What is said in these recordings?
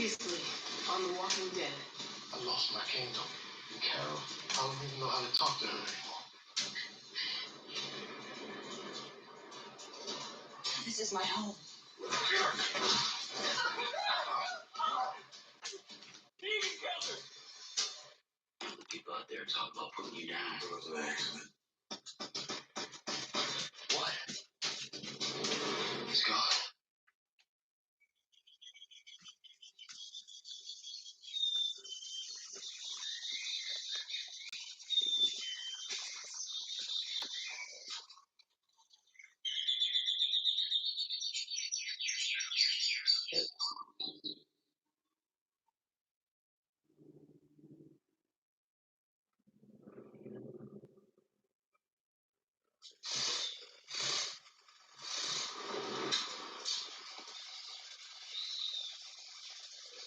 Previously on The Walking Dead. I lost my kingdom. And Carol, I don't even know how to talk to her anymore. This is my home. People out there talk about putting you down. It was an accident. What? He's gone.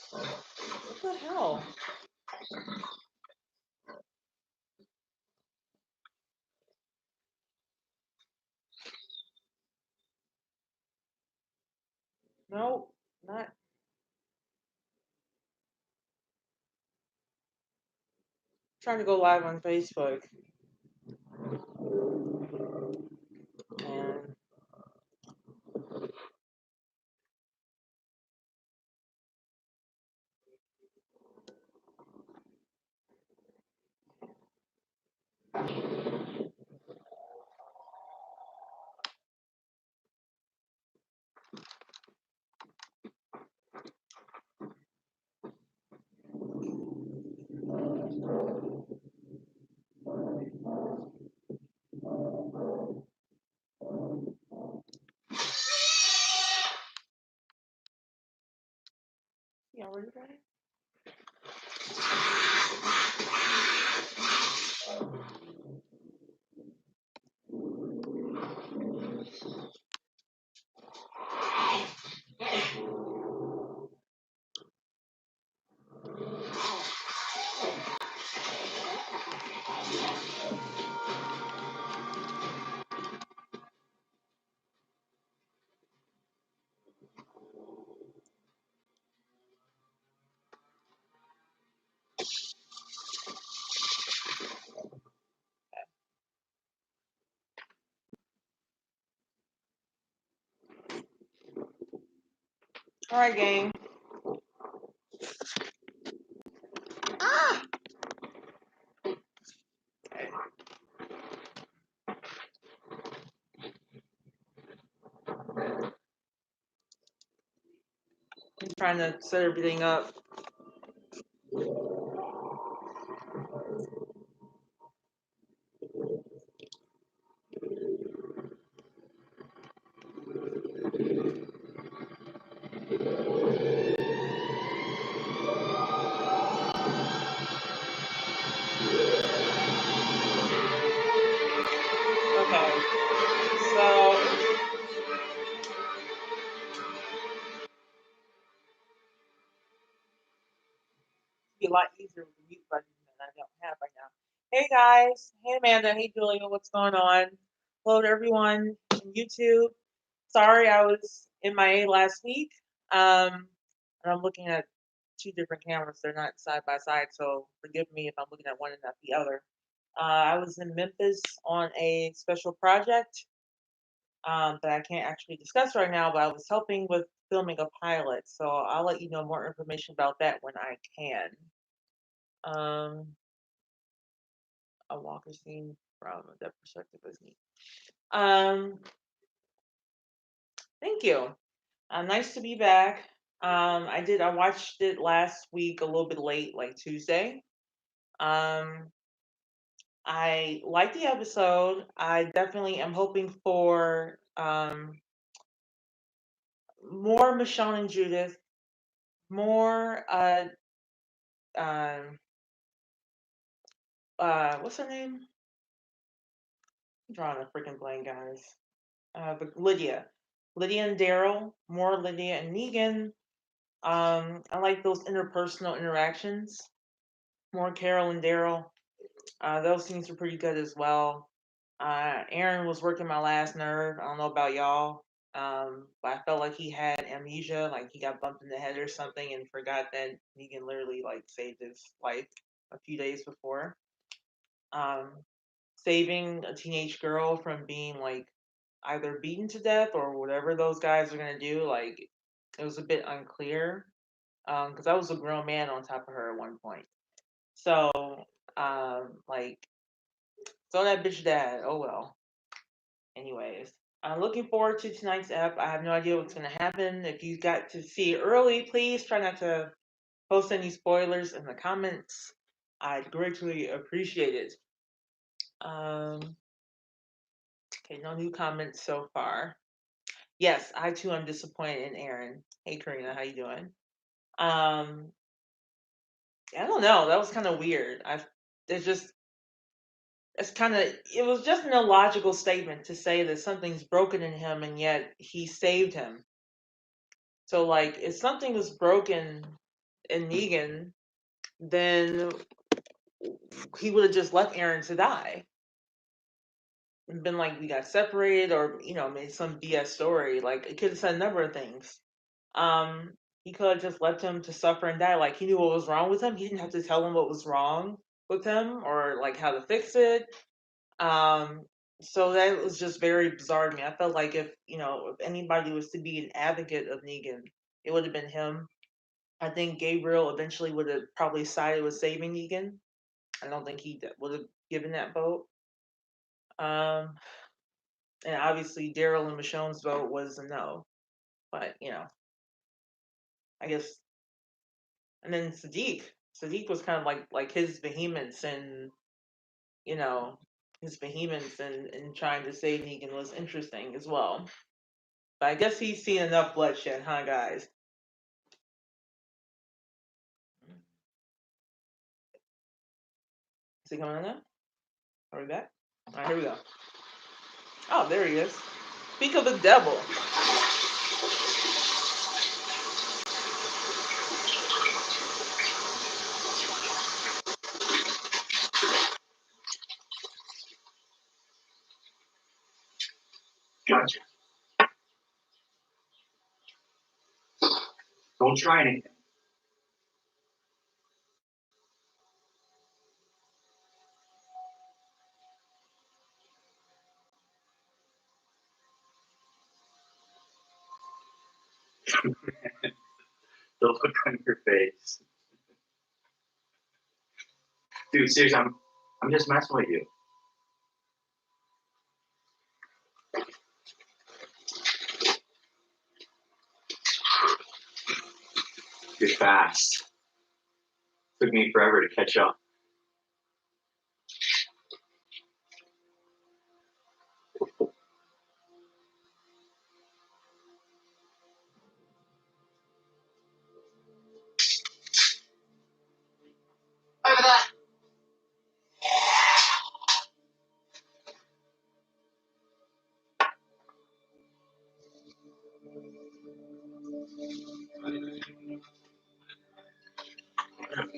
What the hell? No, not. Trying to go live on Facebook. And yeah, where you going? All right, gang. Ah! I'm trying to set everything up. Okay. So it'd be a lot easier with the mute button than I don't have right now. Hey guys. Hey Amanda. Hey Julia. What's going on? Hello to everyone on YouTube. Sorry I was MIA last week. And I'm looking at two different cameras. They're not side by side, so forgive me if I'm looking at one and not the other. I was in Memphis on a special project that I can't actually discuss right now, but I was helping with filming a pilot. So I'll let you know more information about that when I can. A Walker scene from that perspective is neat. Thank you. Nice to be back. I watched it last week a little bit late, like Tuesday. Um, I like the episode. I definitely am hoping for more Michonne and Judith, more um what's her name? I'm drawing a freaking blank, guys. But Lydia. Lydia and Daryl, more Lydia and Negan. I like those interpersonal interactions. More Carol and Daryl. Those scenes were pretty good as well. Aaron was working my last nerve. I don't know about y'all. But I felt like he had amnesia, like he got bumped in the head or something and forgot that Negan literally like saved his life a few days before. Um, Saving a teenage girl from being like either beaten to death or whatever those guys are gonna do, like it was a bit unclear. Because I was a grown man on top of her at one point. So, like, throw that bitch dad. Oh well. Anyways, I'm looking forward to tonight's ep. I have no idea what's gonna happen. If you got to see it early, please try not to post any spoilers in the comments. I'd greatly appreciate it. Okay, no new comments so far. Yes, I too am disappointed in Aaron. Hey Karina, how you doing? I don't know. That was kind of weird. It's just it was just an illogical statement to say that something's broken in him and yet he saved him. So like if something was broken in Negan, then he would have just left Aaron to die. And been like we got separated or, made some BS story. Like it could have said a number of things. Um he could have just left him to suffer and die. Like he knew what was wrong with him. He didn't have to tell him what was wrong with him or like how to fix it. Um, so that was just very bizarre to me. I felt like if anybody was to be an advocate of Negan, it would have been him. I think Gabriel eventually would have probably sided with saving Negan. I don't think he would have given that vote. Um, and obviously Daryl and Michonne's vote was a no. But, I guess, and then Sadiq. Sadiq was kind of like his vehemence and, you know, his vehemence in trying to save Negan was interesting as well. But I guess he's seen enough bloodshed, huh, guys? Is he coming in now? Are we back? All right, here we go. Oh, there he is. Speak of the devil. Gotcha. Don't try anything. The look on your face. Dude, seriously, I'm just messing with you. You're fast. Took me forever to catch up. Over there.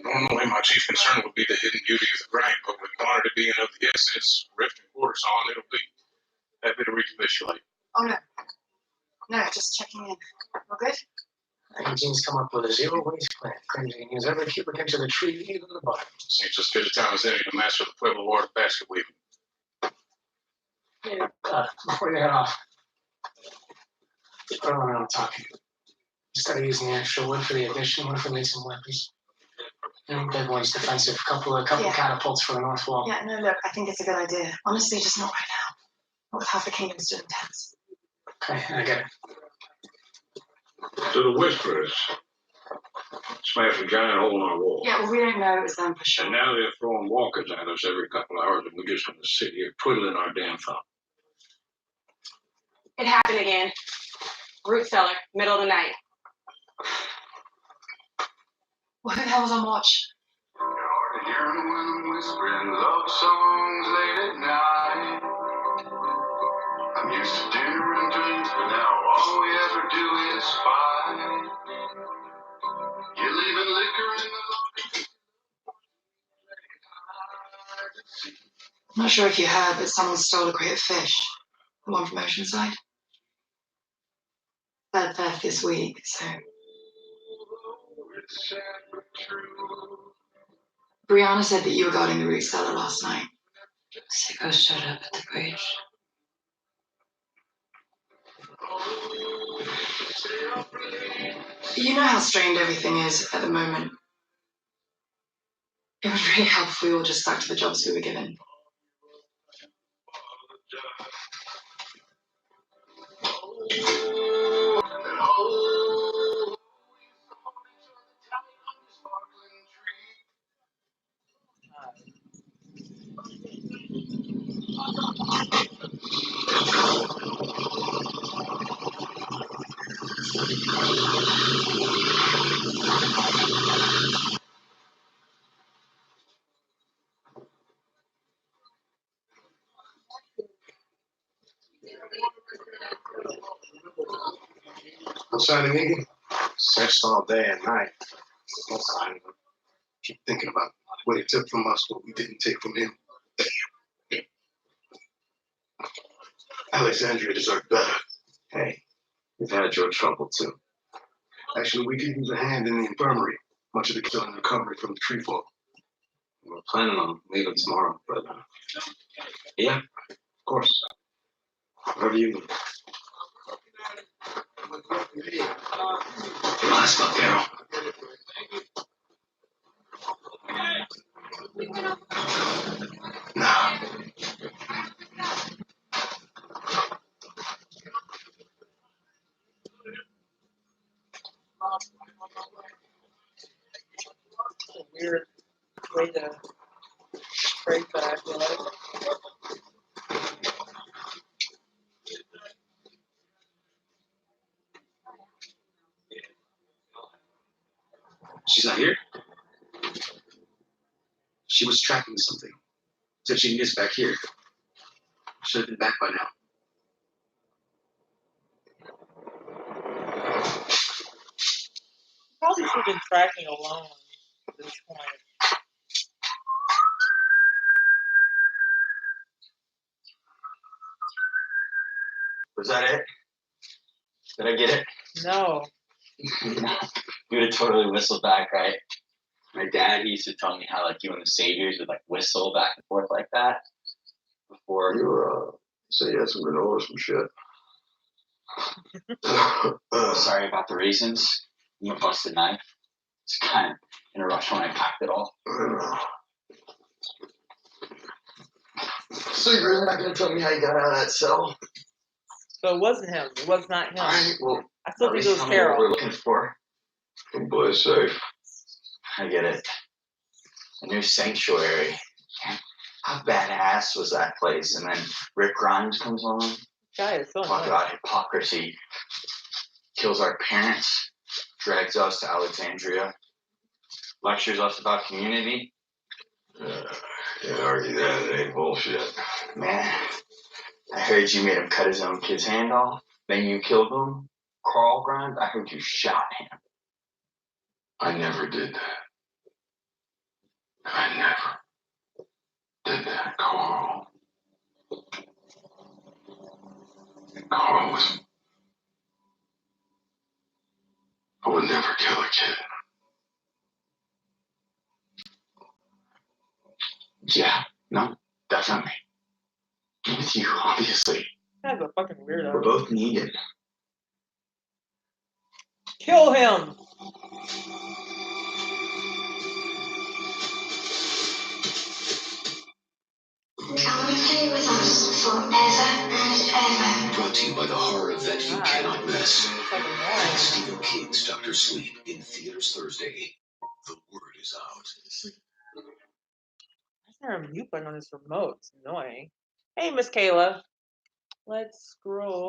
Normally, my chief concern would be the hidden beauty of the grain, but with quantity being of the essence, rift and quarter saw, it'll be. Happy to recapitulate. Oh no. No, just checking in. All good? Eugene's come up with a zero waste plan. Claims he can use every cubic inch of the tree, even the bottom. Seems as good a time as any to master the Pueblo art of basket weaving. Yeah, before you head off, just put on around talking. Instead of using the actual wood for the addition, one for some weapons. Big one's defensive. Couple catapults for the north wall. Yeah, no, look, I think it's a good idea. Honestly, just not right now. Not with half the kingdom still intense. Okay, I get it. To the Whisperers, smash a giant hole in our wall. Yeah, well, we don't know it was them for sure. And now they're throwing walkers at us every couple of hours, and we just want to sit here twiddling our damn thumb. It happened again. Root cellar, middle of the night. Well, who the hell was on watch? Hearing women whispering love songs late at night. I'm used to dinner and drinks, but now all we ever do is fight. You're leaving liquor in the locker. I'm not sure if you heard, but someone stole a crate of fish. The one from Oceanside. bad Beth this week, so. Brianna said that you were guarding the root cellar last night. Sicko showed up at the bridge. You know how strained everything is at the moment. It would really help if we all just stuck to the jobs we were given. No sign of Iggy? Searched all day and night. No sign of him. Keep thinking about what he took from us, what we didn't take from him. Alexandria deserved better. Hey, we've had your trouble too. Actually, we could use a hand in the infirmary. Much of the killing recovery from the tree fall. We're planning on leaving tomorrow, but yeah, of course. Whatever you need. Last up, Carol. Nah. Weird way to phrase that, I feel like. She's not here? She was tracking something. Said she missed back here. Should have been back by now. Probably should have been tracking alone at this point. Was that it? Did I get it? No. You would have totally whistled back, right? My dad used to tell me how like you and the Saviors would like whistle back and forth like that before. You say you had some granola or some shit. Sorry about the raisins. You a busted knife. It's kind of in a rush when I packed it all. So you're really not gonna tell me how you got out of that cell? So it wasn't him. It was not him. Alright, well, I still At think least it was tell me what Carol. we're looking for. the boy's safe. I get it. A new sanctuary. How badass was that place? And then Rick Grimes comes on. Guy is so Talk annoying. about hypocrisy. Kills our parents. Drags us to Alexandria. Lectures us about community. Can't argue that. It ain't bullshit. Man, I heard you made him cut his own kid's hand off. Then you killed him. Carl Grimes, I heard you shot him. I never did that. I never did that, Carl. Carl was. I would never kill a kid. Yeah, no, definitely. With you, obviously. Guy's a fucking We're weirdo. both needed. Kill him! Come and stay with us forever and ever. Brought to you by the horror event you God. cannot miss. It's like annoying. Stephen King's Dr. Sleep in theaters Thursday. The word is out. Why is there a mute button on this remote? It's annoying. Hey, Miss Kayla. Let's scroll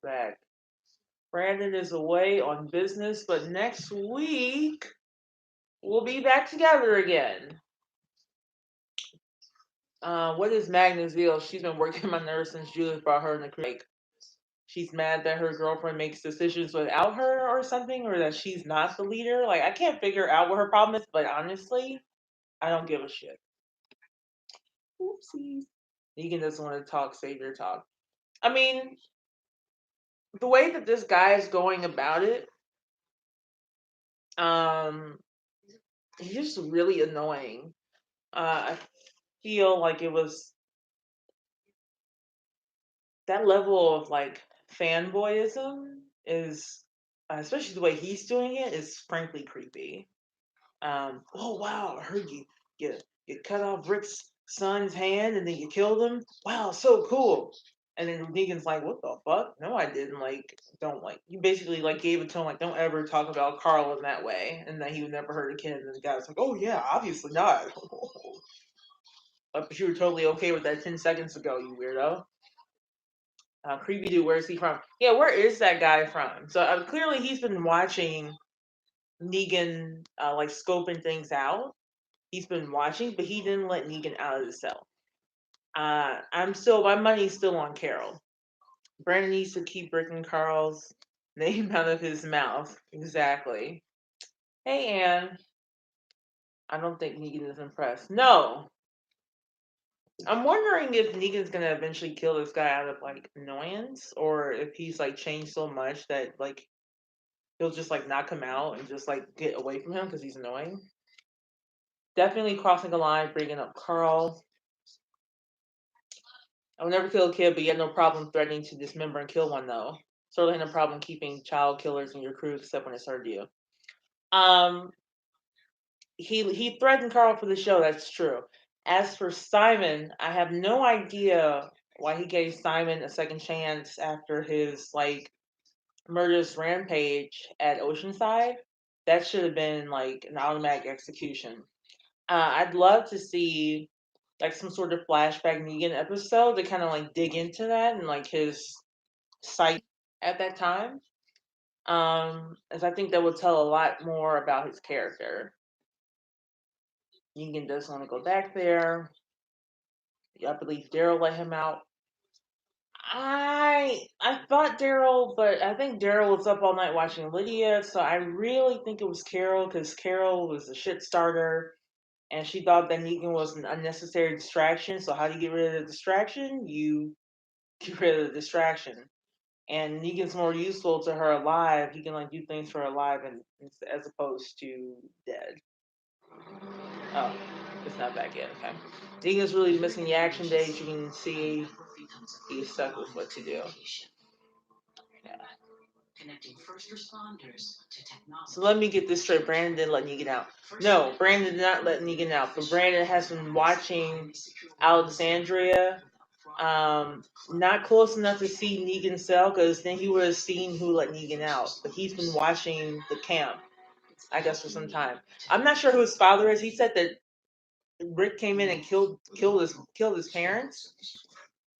back. Brandon is away on business, but next week we'll be back together again. What is Magnus Veal? She's been working my nerves since Judith brought her in the creek. She's mad that her girlfriend makes decisions without her or something, or that she's not the leader. Like, I can't figure out what her problem is, but honestly, I don't give a shit. Oopsies. Negan doesn't want to talk, Savior talk. I mean, the way that this guy is going about it, he's just really annoying. I feel like it was that level of like fanboyism is, especially the way he's doing it, is frankly creepy. Oh wow, I heard you cut off Rick's son's hand and then you killed him. Wow, so cool. And then Negan's like, what the fuck? No, I didn't. Like, don't like. You basically like gave it to him like, don't ever talk about Carl in that way, and that he would never hurt a kid. And the guy's like, oh yeah, obviously not. But you were totally okay with that 10 seconds ago, you weirdo. Creepy dude, where's he from? Yeah, where is that guy from? So clearly he's been watching Negan, like scoping things out. He's been watching, but he didn't let Negan out of the cell. My money's still on Carol. Brandon needs to keep Rick and Carl's name out of his mouth. Exactly. Hey, Ann. I don't think Negan is impressed. No. I'm wondering if Negan's gonna eventually kill this guy out of like annoyance, or if he's like changed so much that like he'll just like knock him out and just like get away from him because he's annoying. Definitely crossing a line, bringing up Carl. I would never kill a kid, but you had no problem threatening to dismember and kill one, though. Certainly had no problem keeping child killers in your crew, except when it served you. He threatened Carl for the show. That's true. As for Simon, I have no idea why he gave Simon a second chance after his like murderous rampage at Oceanside. That should have been like an automatic execution. I'd love to see like some sort of flashback Negan episode to kind of like dig into that and like his sight at that time. As I think that would tell a lot more about his character. Negan doesn't want to go back there. I believe Daryl let him out. I thought Daryl, but I think Daryl was up all night watching Lydia, so I really think it was Carol because Carol was a shit starter. And she thought that Negan was an unnecessary distraction. So how do you get rid of the distraction? You get rid of the distraction. And Negan's more useful to her alive. He can like do things for her alive, and as opposed to dead. Oh, it's not back yet. Okay. Negan's really missing the action days. You can see he's stuck with what to do. Yeah. Connecting first responders to technology. So let me get this straight. Brandon didn't let Negan out. No, Brandon did not let Negan out. But Brandon has been watching Alexandria. Not close enough to see Negan's cell because then he would have seen who let Negan out. But he's been watching the camp, I guess, for some time. I'm not sure who his father is. He said that Rick came in and killed his parents.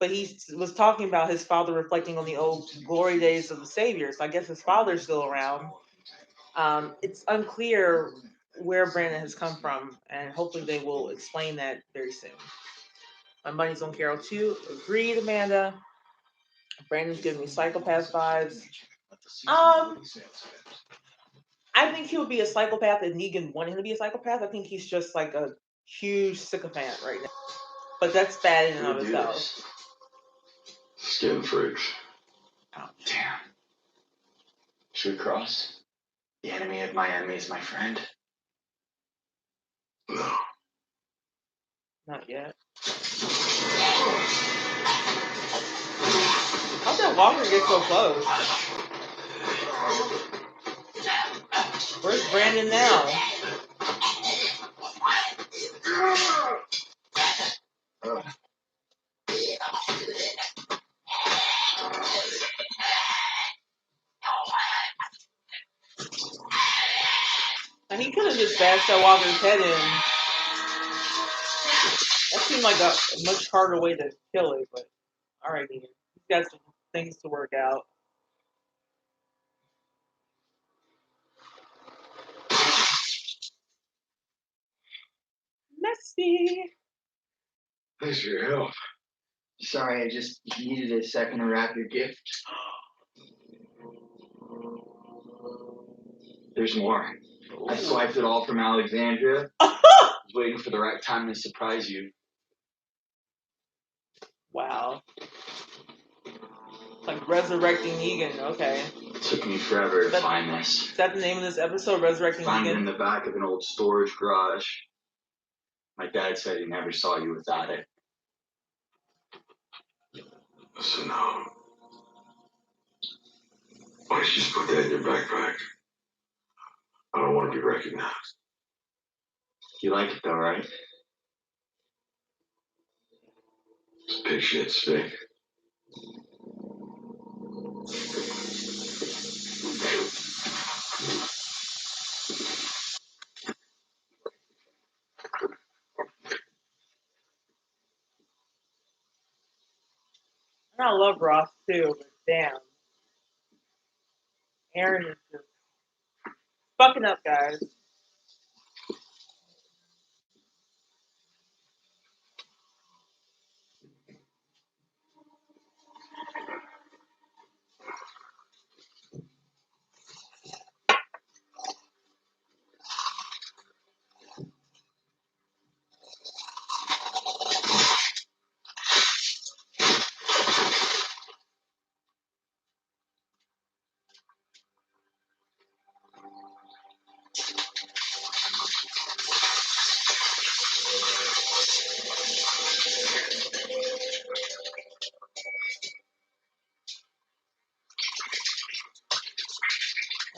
But he was talking about his father reflecting on the old glory days of the Savior. So I guess his father's still around. It's unclear where Brandon has come from, and hopefully they will explain that very soon. My money's on Carol too. Agreed, Amanda. Brandon's giving me psychopath vibes. I think he would be a psychopath if Negan wanted him to be a psychopath. I think he's just like a huge sycophant right now. But that's bad in and of itself. Skin freaks. Oh, damn. Should we cross? The enemy of my enemy is my friend. No. Not yet. How'd that walker get so close? Where's Brandon now? And he could have just bashed that walker's head in. That seemed like a much harder way to kill it, but alright, Negan. He's got some things to work out. Messy. Thanks for your help. Sorry, I just needed a second to wrap your gift. There's more. I swiped it all from Alexandria. I was waiting for the right time to surprise you. Wow. Like resurrecting Negan. Okay. It took me forever to find this. Is that the name of this episode? Resurrecting Found it in Negan? the back of an old storage garage. My dad said he never saw you without it. So now, why don't you just put that in your backpack? I don't want to be recognized. You like it though, right? It's pig shit, stick. I love Ross too, but damn. Aaron is just fucking up, guys.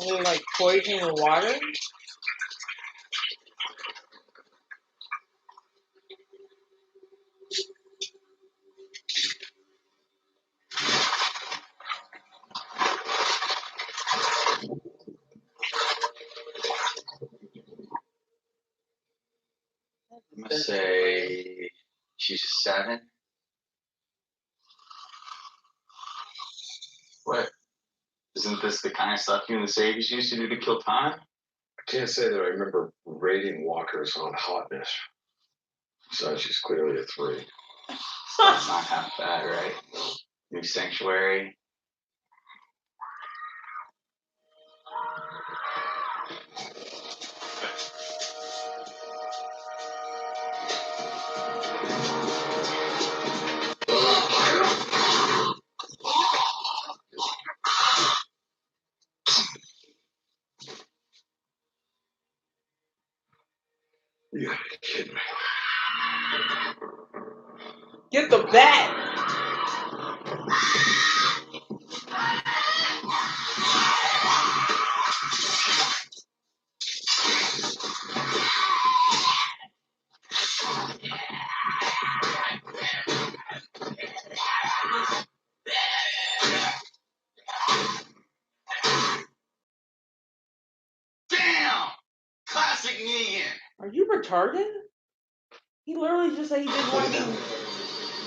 Are they like poisoning the water? I'm gonna say she's a 7. What? Isn't this the kind of stuff you and the Saviors used to do to kill time? I can't say that I remember rating walkers on hotness. So she's clearly a 3. That's not half bad, right? New sanctuary. You gotta be kidding me. Get the bat! Damn! Classic Negan! Are you retarded? He literally just said he didn't want to be.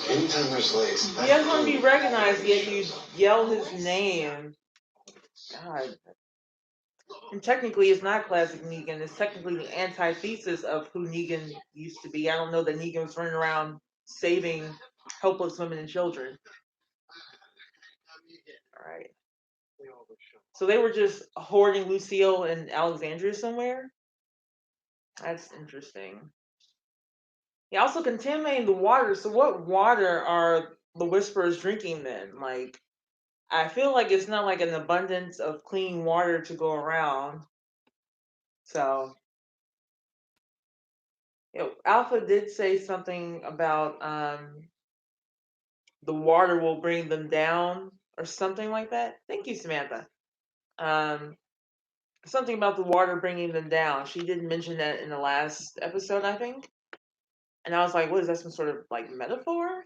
Anytime there's legs, He doesn't want to be recognized, yet you yell his name. God. And technically, it's not classic Negan. It's technically the antithesis of who Negan used to be. I don't know that Negan was running around saving helpless women and children. All right. So they were just hoarding Lucille and Alexandria somewhere? That's interesting. He also contaminated the water. So what water are the Whisperers drinking then? Like, I feel like it's not like an abundance of clean water to go around. So, Alpha did say something about the water will bring them down or something like that. Thank you, Samantha. Something about the water bringing them down. She did mention that in the last episode, I think. And I was like, what is that, some sort of like metaphor?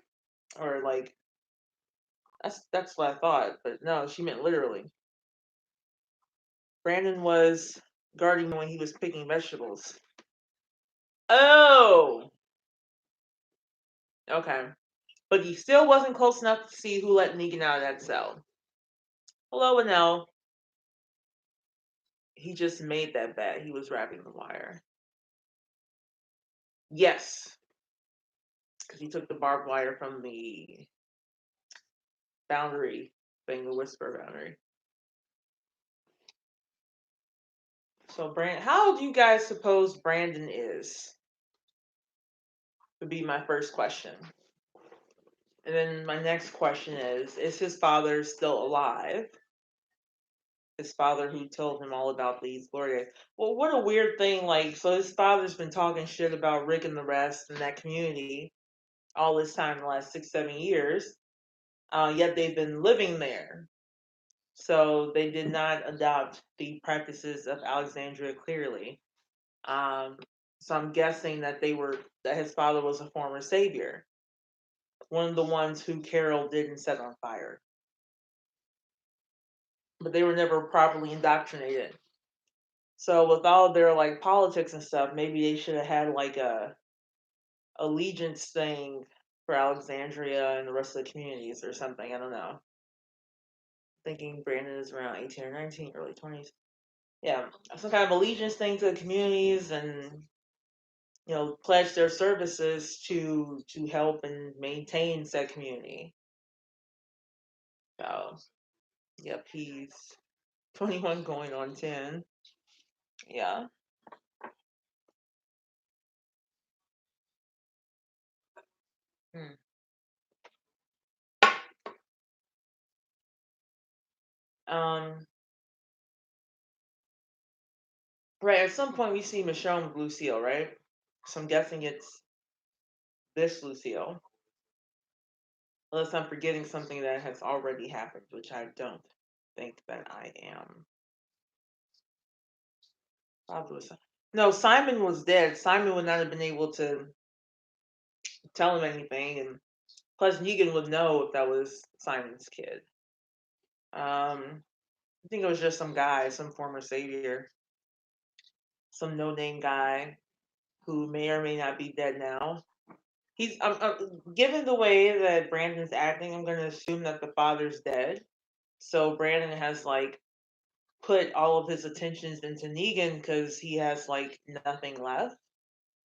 Or like, that's what I thought. But no, she meant literally. Brandon was guarding when he was picking vegetables. Oh! Okay. But he still wasn't close enough to see who let Negan out of that cell. Hello, Anel. He just made that bet. He was wrapping the wire. Yes. Because he took the barbed wire from the boundary thing, the whisper boundary. So, how do you guys suppose Brandon is? Would be my first question. And then my next question is his father still alive? His father who told him all about these glory days. Well, what a weird thing. Like, so his father's been talking shit about Rick and the rest in that community all this time, the last 6, 7 years. Yet they've been living there. So they did not adopt the practices of Alexandria clearly. So I'm guessing that that his father was a former savior. One of the ones who Carol didn't set on fire. But they were never properly indoctrinated. So with all of their like politics and stuff, maybe they should have had like a allegiance thing for Alexandria and the rest of the communities or something. I don't know. Thinking Brandon is around 18 or 19, early 20s. Yeah, some kind of allegiance thing to the communities, and pledge their services to help and maintain said community. So, yep, he's 21 going on 10. Yeah. Hmm. Right, at some point we see Michonne with Lucille, right? So I'm guessing it's this Lucille. Unless I'm forgetting something that has already happened, which I don't think that I am. No, Simon was dead. Simon would not have been able to tell him anything, and plus Negan would know if that was Simon's kid. I think it was just some guy, some former savior, some no-name guy who may or may not be dead now. He's given the way that Brandon's acting, I'm going to assume that the father's dead. So Brandon has like put all of his attentions into Negan because he has like nothing left.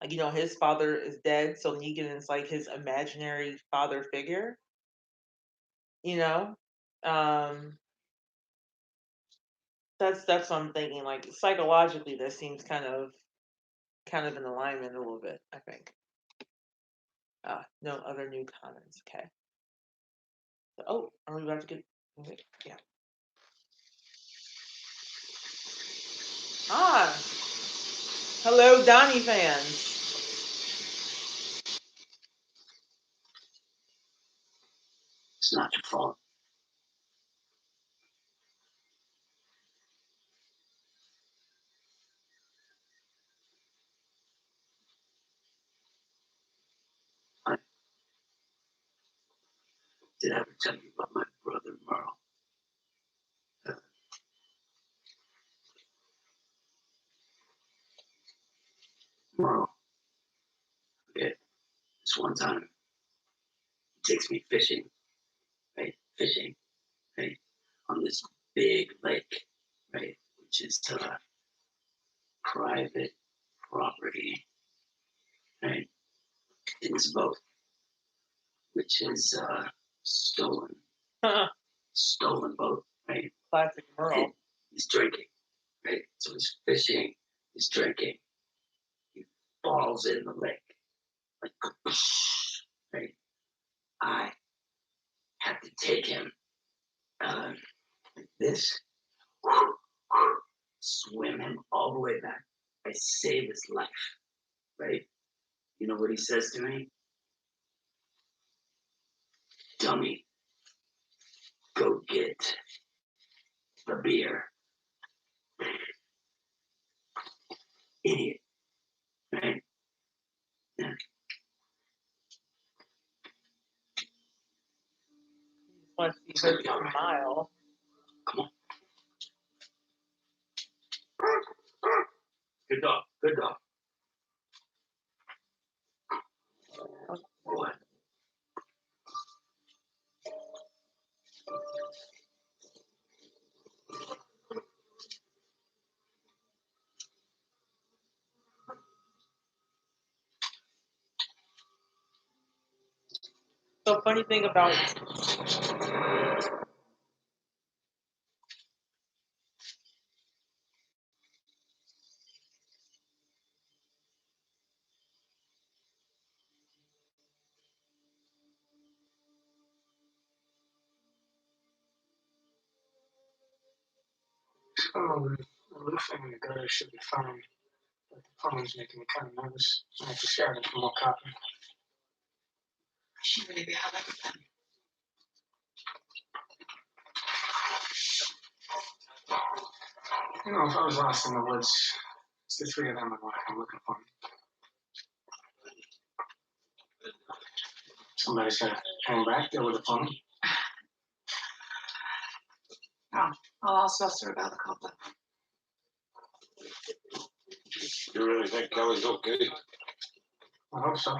Like, his father is dead, so Negan is like his imaginary father figure. Um, that's what I'm thinking. Like psychologically, that seems kind of in alignment a little bit. I think. No other new comments. Okay. Oh, are we about to get? Okay, yeah. Hello, Donnie fans. It's not your fault. Did I ever tell you about my brother, Merle? Merle. Okay. This one time, he takes me fishing, right? Fishing, right? On this big lake, right? Which is private property, right? In this boat, which is stolen. Stolen boat, right? Classic Merle. And he's drinking, right? So he's fishing, he's drinking. He falls in the lake, like, right? I have to take him like this, swim him all the way back. I save his life, right? You know what he says to me? Dummy, go get the beer. Idiot, right? Yeah. Once he heard the smile. Come on. Good dog, good dog. What? So funny thing about Oh, the roofing and the gutter should be fine. But the plumbing's making me kind of nervous. I have to shout it for more copper. I should really be out of it then. You know, if I was lost in the woods, it's the three of them I'd want to come looking for me. Somebody's got to hang back there with the plumbing. I'll ask Buster about the copper. You really think Kelly's okay? I hope so.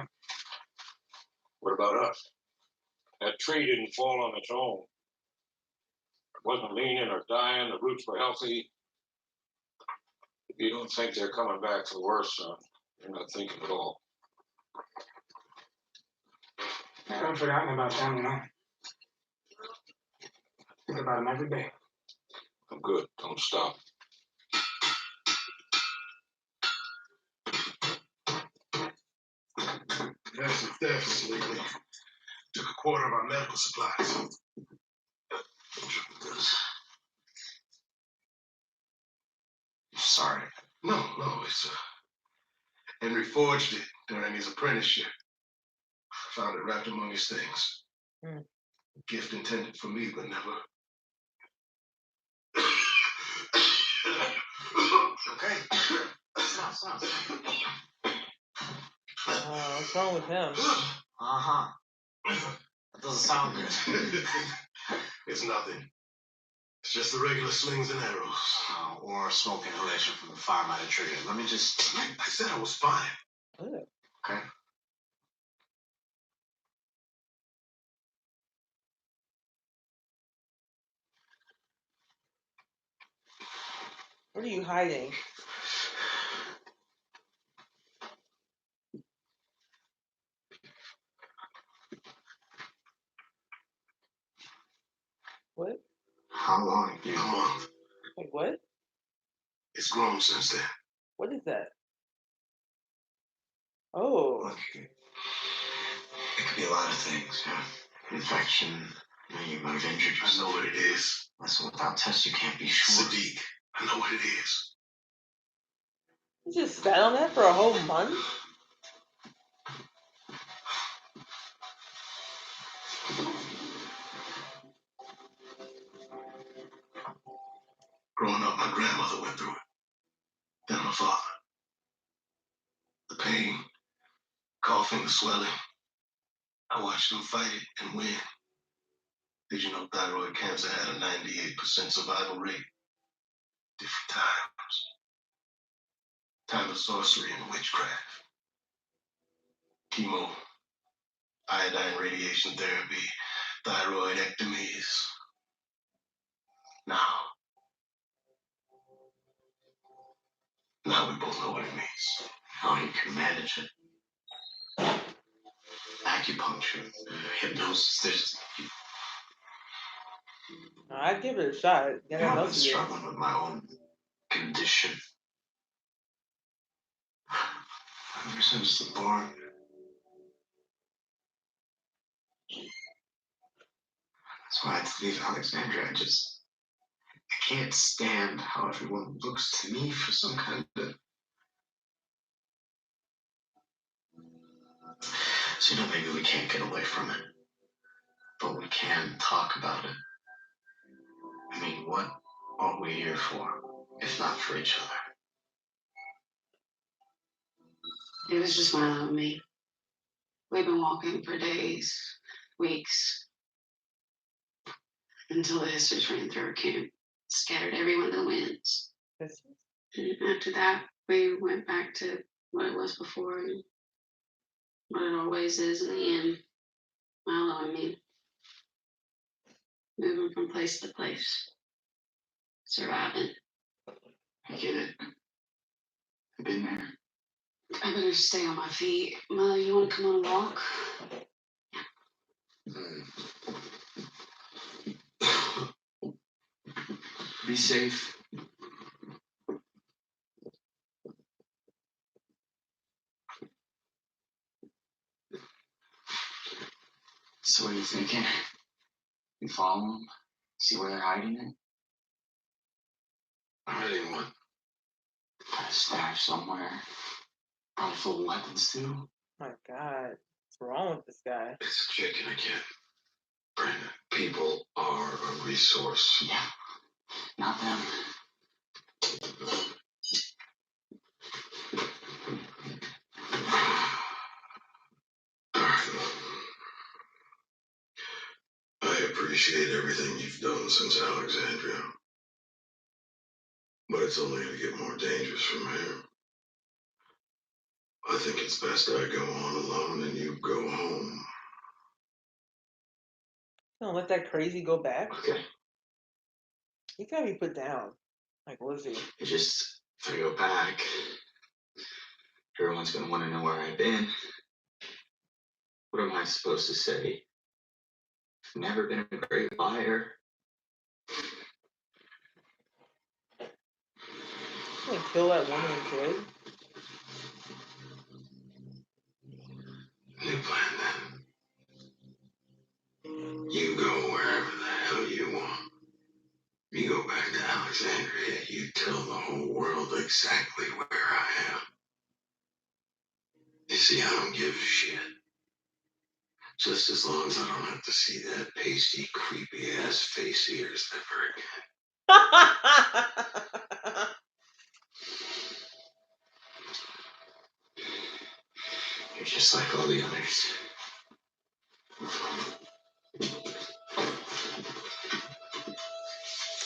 What about us? That tree didn't fall on its own. It wasn't leaning or dying. The roots were healthy. If you don't think they're coming back for worse, son, you're not thinking at all. I haven't forgotten about them, you know. Think about them every day. I'm good. Don't stop. Massive thefts lately. Took a quarter of our medical supplies. Sorry. No, it's Henry forged it during his apprenticeship. Found it wrapped among his things. Hmm. A gift intended for me, but never. Okay. Stop. What's wrong with him? Uh-huh. That doesn't sound good. It's nothing. It's just the regular slings and arrows. Or smoke inhalation from the fire might have triggered. Let me just... I said I was fine. Okay. What are you hiding? What? How long? A month. Wait, what? It's grown since then. What is that? Oh. Look, it could be a lot of things, yeah. Infection, you might have injured I yourself. know what it is. Listen, without tests, you can't be sure. Sadiq. I know what it is. You just sat on that for a whole month? Growing up, my grandmother went through it. Then my father. The pain, coughing, the swelling. I watched them fight it and win. Did you know thyroid cancer had a 98% survival rate? Different times. Time of sorcery and witchcraft. Chemo, iodine radiation therapy, thyroidectomies. Now we both know what it means. How you can manage it. Acupuncture, hypnosis, there's... I'd give it a shot. Get I've been most of it. struggling with my own condition. Ever since the born. That's why I had to leave Alexandria. I can't stand how everyone looks to me for some kind of... So, maybe we can't get away from it. But we can talk about it. I mean, what are we here for, if not for each other? It was just my own me. We've been walking for days, weeks, until the hissers ran through our camp, scattered everyone to the winds. And after that, we went back to what it was before and what it always is in the end. Milo and me. Moving from place to place. Surviving. I get it. I've been there. I better stay on my feet. Milo, you want to come on a walk? Be safe. So what are you thinking? You follow them? See where they're hiding it? I'm ready one. Got a stash somewhere. Probably full of weapons too. My God, what's wrong with this guy? It's a chicken again. Brandon, people are a resource. Yeah, not them. I appreciate everything you've done since Alexandria. But it's only going to get more dangerous from here. I think it's best I go on alone and you go home. Don't let that crazy go back. Okay. He gotta be put down. Like, what is he? It's just, if I go back, everyone's gonna want to know where I've been. What am I supposed to say? I've never been a great liar. Gonna kill that woman and kid? New plan then. You go wherever the hell you want. You go back to Alexandria, you tell the whole world exactly where I am. You see, I don't give a shit. Just as long as I don't have to see that pasty, creepy ass face of yours ever again. You're just like all the others.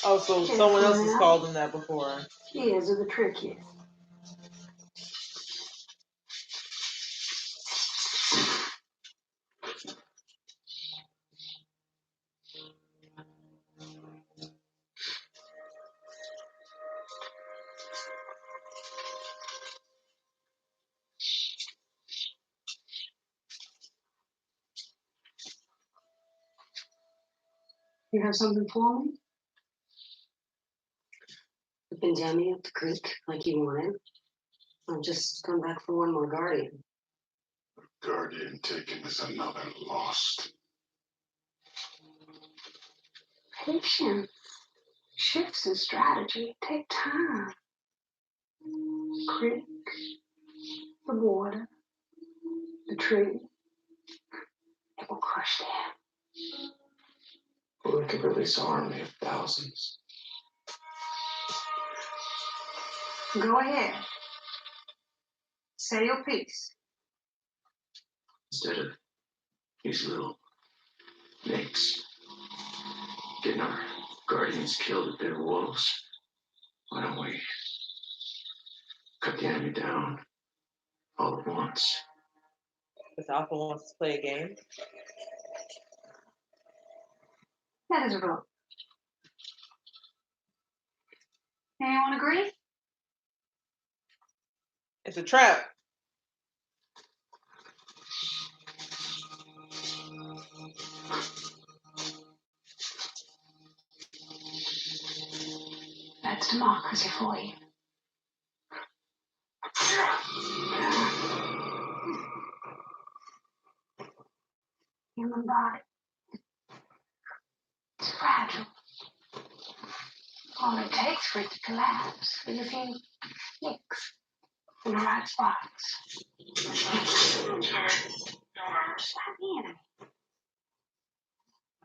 Oh, so someone else has called him that before. Here's where the trick is. You have something for me? You've been jamming up the creek like you wanted. I've just come back for one more guardian. Guardian taken is another lost. Patience. Shifts in strategy take time. Creek, the water, the tree. It will crush them. Well, we could release an army of thousands. Go ahead. Say your piece. Instead of these little nicks getting our guardians killed at their wolves, why don't we cut the enemy down all at once? This Alpha wants to play a game. That is a vote. Anyone agree? It's a trap. That's democracy for you. Human body. It's fragile. All it takes for it to collapse is a few nicks in the right spots. Slap in.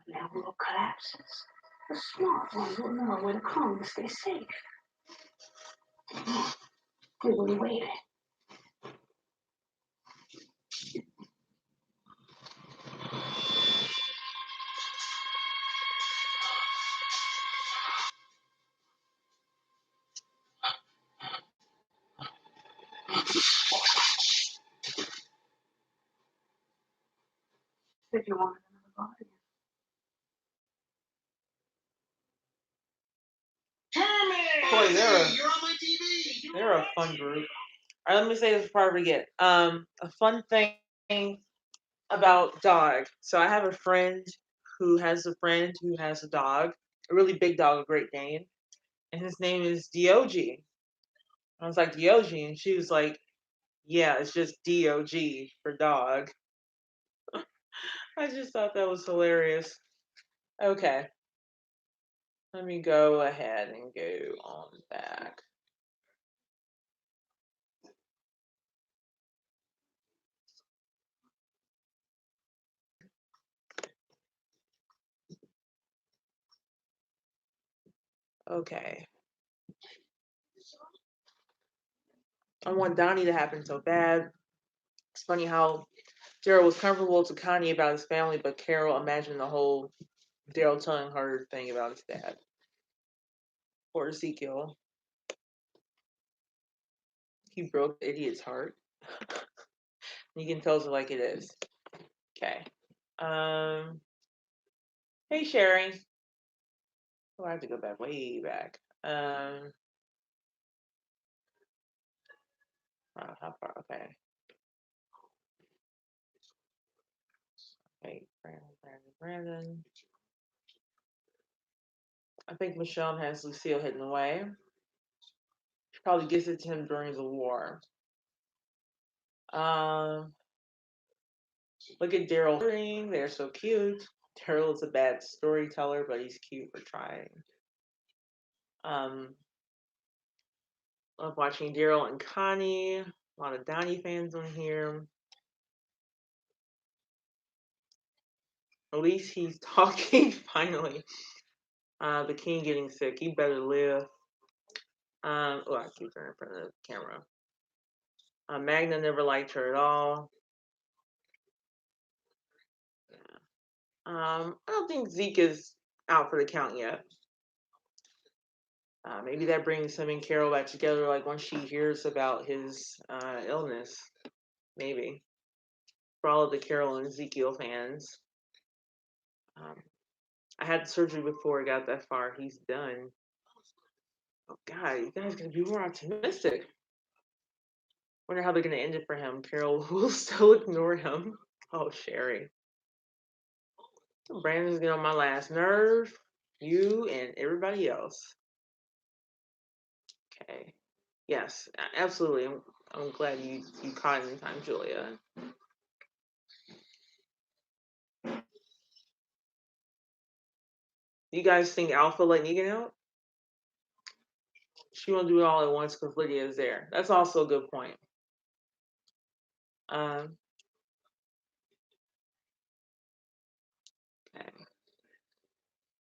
When that world collapses, the smart ones will know where to come to stay safe. We will be waiting. If you want another body. Boy, they're a fun group. All right, let me say this before I forget. A fun thing about dog. So I have a friend who has a dog, a really big dog, a Great Dane, and his name is Dog. I was like, Dog, and she was like, yeah, it's just Dog for dog. I just thought that was hilarious. Okay. Let me go ahead and go on back. Okay. I want Donnie to happen so bad. It's funny how Daryl was comfortable to Connie about his family, but Carol imagined the whole Daryl telling her thing about his dad. Poor Ezekiel. He broke the idiot's heart. You can tell it like it is. Okay. Hey, Sherry. Oh, I have to go back, way back. How far? Okay. Okay, Brandon. I think Michonne has Lucille hidden away. She probably gives it to him during the war. Look at Daryl. They're so cute. Daryl is a bad storyteller, but he's cute for trying. Love watching Daryl and Connie. A lot of Donnie fans on here. At least he's talking finally. The king getting sick. He better live. I keep her in front of the camera. Magna never liked her at all. I don't think Zeke is out for the count yet. Maybe that brings him and Carol back together, like once she hears about his illness. Maybe. For all of the Carol and Ezekiel fans. I had surgery before I got that far. He's done. Oh God, you guys gotta be more optimistic. Wonder how they're gonna end it for him. Carol will still ignore him. Oh, Sherry. Brandon's getting on my last nerve. You and everybody else. Okay. Yes, absolutely. I'm glad you caught it in time, Julia. You guys think Alpha let Negan out? She won't do it all at once because Lydia is there. That's also a good point. Okay.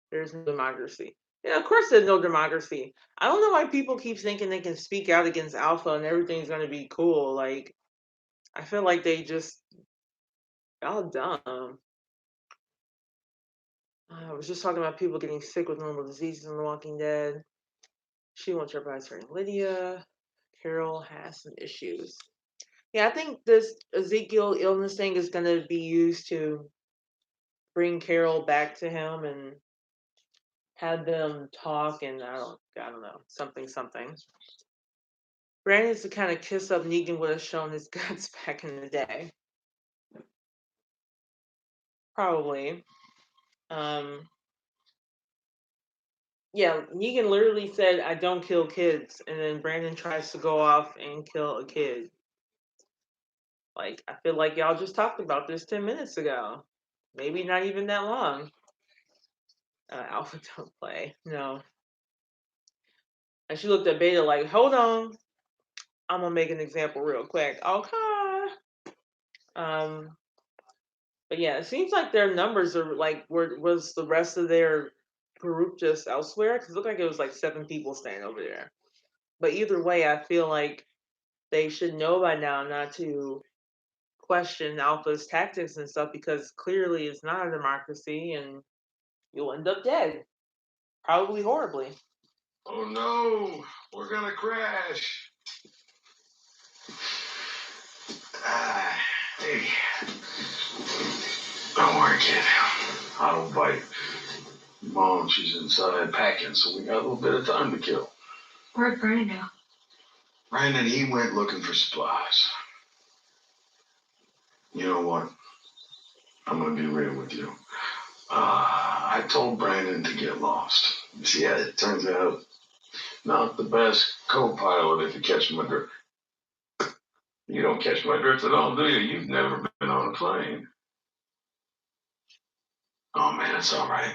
There's no democracy. Yeah, of course there's no democracy. I don't know why people keep thinking they can speak out against Alpha and everything's gonna be cool. Like, I feel like they just all dumb. I was just talking about people getting sick with normal diseases in The Walking Dead. She won't jeopardize her and Lydia. Carol has some issues. Yeah, I think this Ezekiel illness thing is going to be used to bring Carol back to him and have them talk and I don't know, something. Brandon's the kind of kiss up Negan would have shown his guts back in the day. Probably. Yeah, Negan literally said, "I don't kill kids," and then Brandon tries to go off and kill a kid. Like, I feel like y'all just talked about this 10 minutes ago. Maybe not even that long. Alpha don't play. No. And she looked at Beta like, hold on. I'm going to make an example real quick. Okay. But yeah, it seems like their numbers are like, was the rest of their group just elsewhere? Because it looked like it was like 7 people staying over there. But either way, I feel like they should know by now not to question Alpha's tactics and stuff because clearly it's not a democracy and you'll end up dead. Probably horribly. Oh no, we're gonna crash. Hey, don't worry, kid. I don't bite. Mom, she's inside packing, so we got a little bit of time to kill. Where'd Brandon go? Brandon, he went looking for supplies. You know what? I'm gonna be real with you. I told Brandon to get lost. See, it turns out not the best co-pilot if you catch my drift. You don't catch my drift at all, do you? You've never been on a plane. Oh man, it's all right.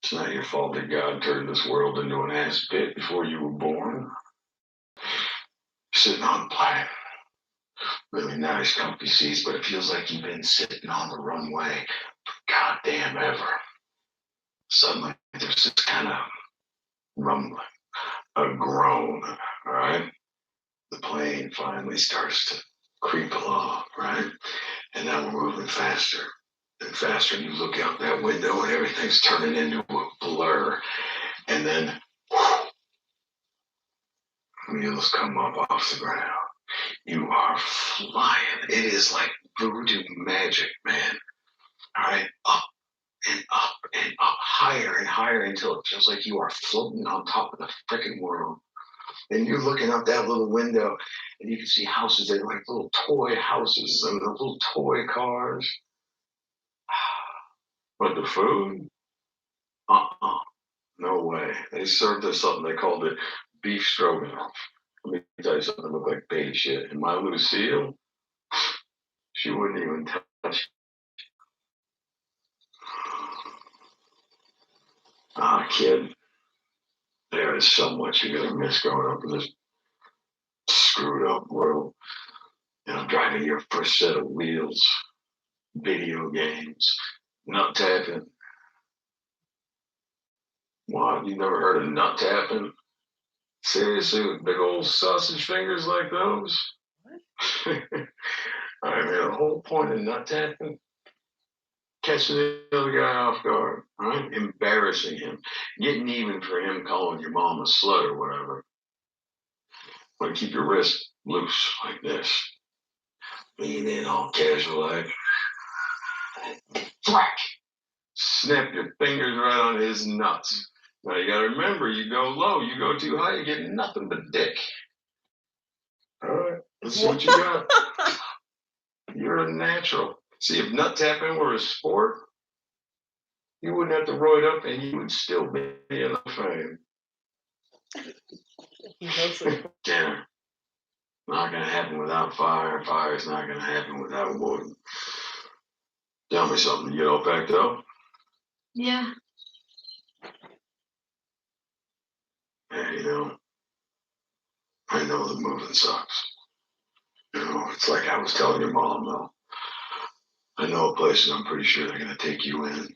It's not your fault that God turned this world into an ass pit before you were born. Sitting on a plane. Really nice, comfy seats, but it feels like you've been sitting on the runway for goddamn ever. Suddenly, there's this kind of rumbling, a groan, all right? The plane finally starts to creep along, right? And now we're moving faster and faster. And you look out that window and everything's turning into a blur. And then wheels come up off the ground. You are flying. It is like voodoo magic, man. All right, up and up and up, higher and higher until it feels like you are floating on top of the freaking world. And you're looking out that little window and you can see houses. They're like little toy houses and the little toy cars. But the food? No way. They served us something, they called it beef stroganoff. Let me tell you something that looked like baby shit. And my Lucille, she wouldn't even touch. Kid, there is so much you're gonna miss growing up in this screwed up world. You know, driving your first set of wheels, video games, nut tapping. What? You never heard of nut tapping? Seriously, with big old sausage fingers like those? I mean, the whole point of nut tapping, catching the other guy off guard, right? Embarrassing him, getting even for him calling your mom a slut or whatever. Like keep your wrist loose like this. Lean in all casual like. Thwack! Snap your fingers right on his nuts. Now you gotta remember, you go low, you go too high, you get nothing but dick. All right, let's see what you got. You're a natural. See, if nut tapping were a sport, you wouldn't have to roid up and you would still be in the fame. Dinner. Not gonna happen without fire. Fire's not gonna happen without wood. Tell me something. You get all packed up? Yeah. Yeah, you know, I know the moving sucks. You know, it's like I was telling your mom, though. I know a place that I'm pretty sure they're gonna take you in.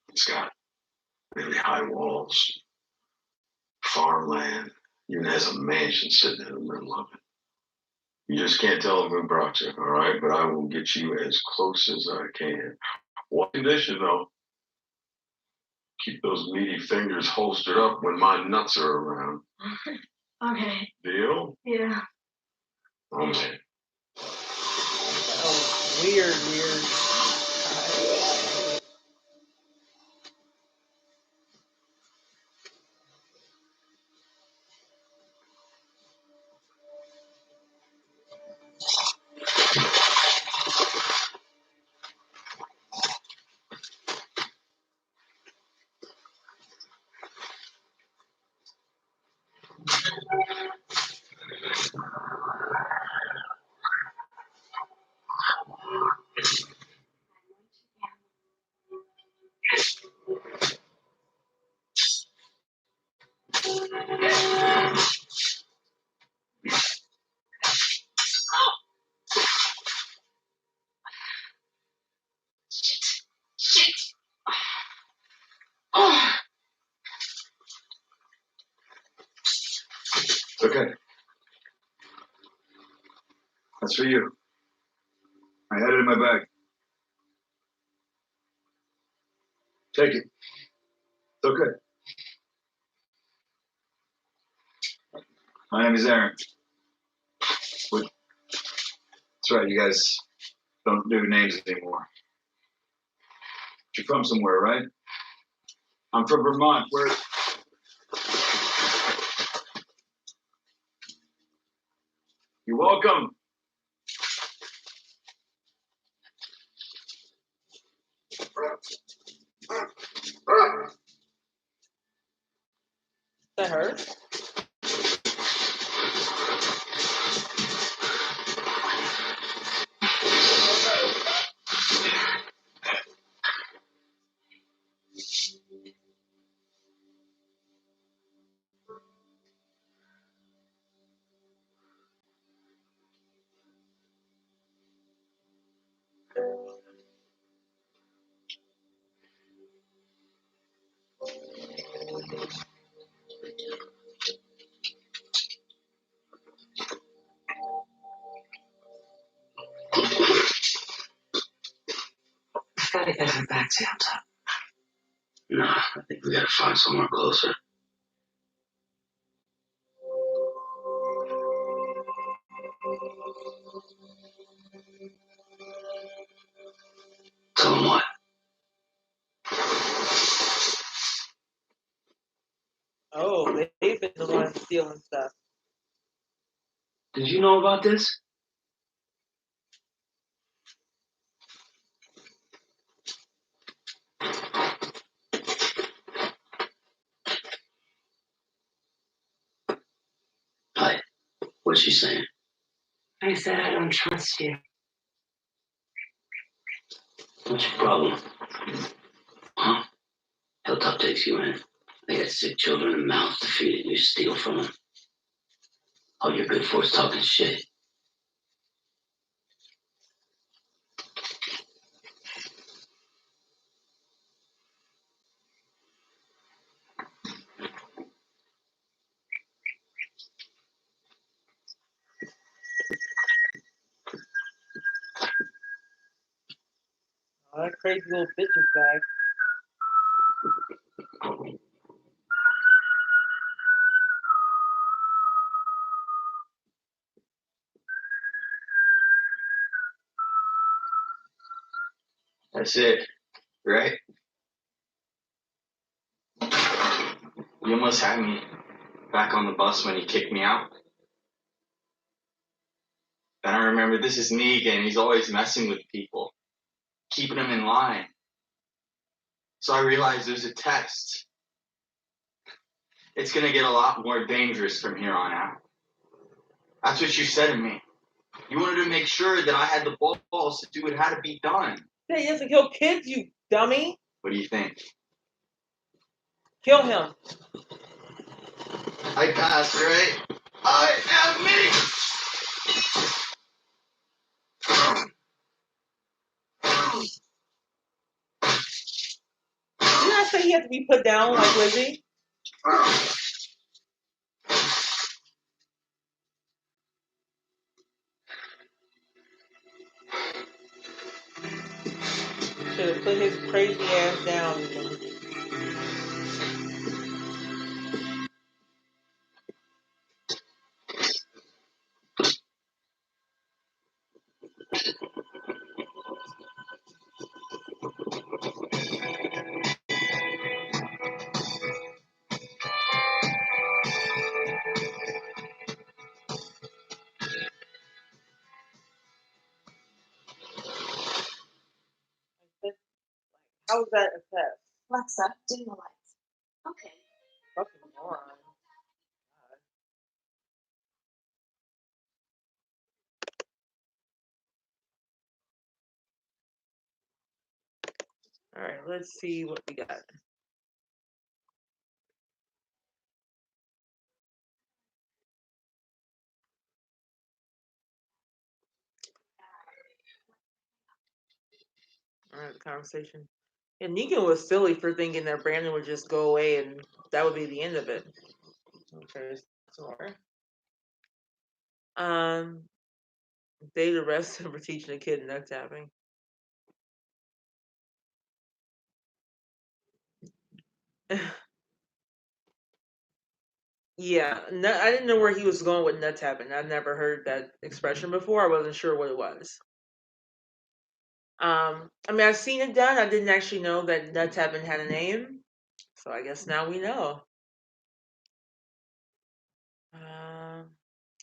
It's got really high walls, farmland, even has a mansion sitting in the middle of it. You just can't tell them who brought you, all right? But I will get you as close as I can. One condition, though. Keep those meaty fingers holstered up when my nuts are around. Okay. Deal? Yeah. Oh, man. Oh, weird. It's okay. That's for you. I had it in my bag. Take it. It's okay. My name is Aaron. That's right, you guys don't do names anymore. You're from somewhere, right? I'm from Vermont. Where? You're welcome. That hurt? Nah, I think we gotta find somewhere closer. Tell him what? Oh, they've been the ones stealing stuff. Did you know about this? Hi. What's she saying? I said I don't trust you. What's your problem? Huh? Hilltop takes you in. They got sick children and mouths to feed and you steal from them. All you're good for is talking shit. Oh, that crazy little bitch's bag. That's it, right? You almost had me back on the bus when you kicked me out. Then I remember this is Negan. He's always messing with people, keeping them in line. So I realized there's a test. It's gonna get a lot more dangerous from here on out. That's what you said to me. You wanted to make sure that I had the balls to do what had to be done. Hey, he doesn't kill kids, you dummy. What do you think? Kill him. I passed, right? I am me! Didn't I say he had to be put down like Lizzie? Should have put his crazy ass down. How was that a test? Alexa, dim the lights. Okay. Fucking moron. All right, let's see what we got. All right, conversation. And Negan was silly for thinking that Brandon would just go away and that would be the end of it. Okay, some more. They arrested him for teaching a kid nut tapping. Yeah, I didn't know where he was going with nut tapping. I'd never heard that expression before. I wasn't sure what it was. I mean, I've seen it done. I didn't actually know that nut tapping had a name. So I guess now we know. I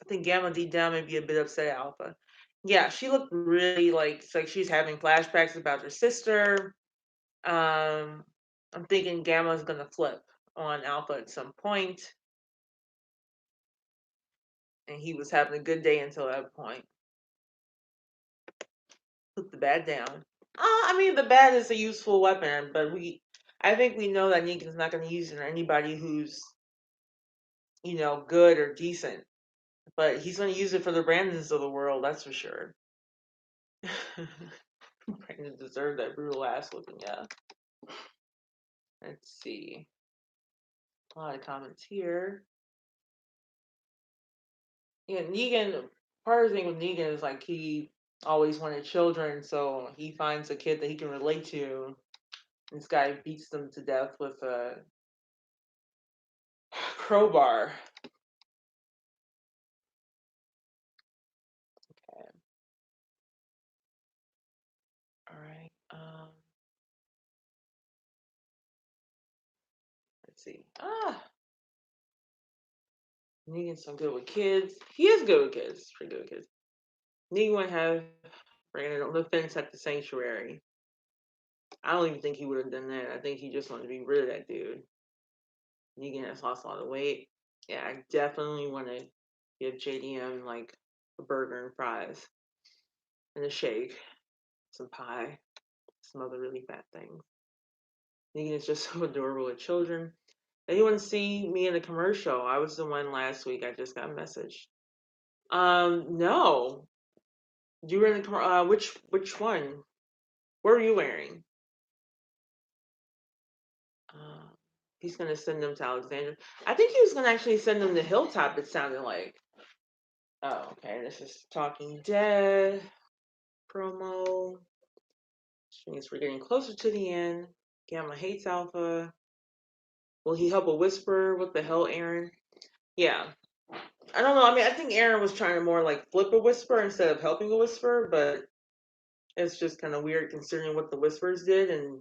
think Gamma deep down may be a bit upset at Alpha. Yeah, she looked really like it's like she's having flashbacks about her sister. I'm thinking Gamma's gonna flip on Alpha at some point, and he was having a good day until that point. Put the bat down. I mean, the bat is a useful weapon, but I think we know that Negan's not going to use it on anybody who's, good or decent. But he's going to use it for the Brandons of the world, that's for sure. Brandon deserved that brutal ass looking, yeah. Let's see. A lot of comments here. Yeah, Negan, part of the thing with Negan is like he always wanted children, so he finds a kid that he can relate to This guy beats them to death with a crowbar. Okay. All right. Let's see. Negan's so good with kids. He is good with kids. Pretty good with kids. Negan would have ran on the fence at the sanctuary. I don't even think he would have done that. I think he just wanted to be rid of that dude. Negan has lost a lot of weight. Yeah, I definitely want to give JDM like a burger and fries and a shake, some pie, some other really fat things. Negan is just so adorable with children. Anyone see me in a commercial? I was the one last week. I just got a message. No. You were in the commercial. Which one? What were you wearing? He's gonna send them to Alexandria. I think he was gonna actually send them to Hilltop. It sounded like. Oh, okay. This is Talking Dead promo. Which means we're getting closer to the end. Gamma hates Alpha. Will he help a Whisperer? What the hell, Aaron? Yeah. I don't know. I mean, I think Aaron was trying to more like flip a Whisperer instead of helping a Whisperer, but it's just kind of weird considering what the Whisperers did, and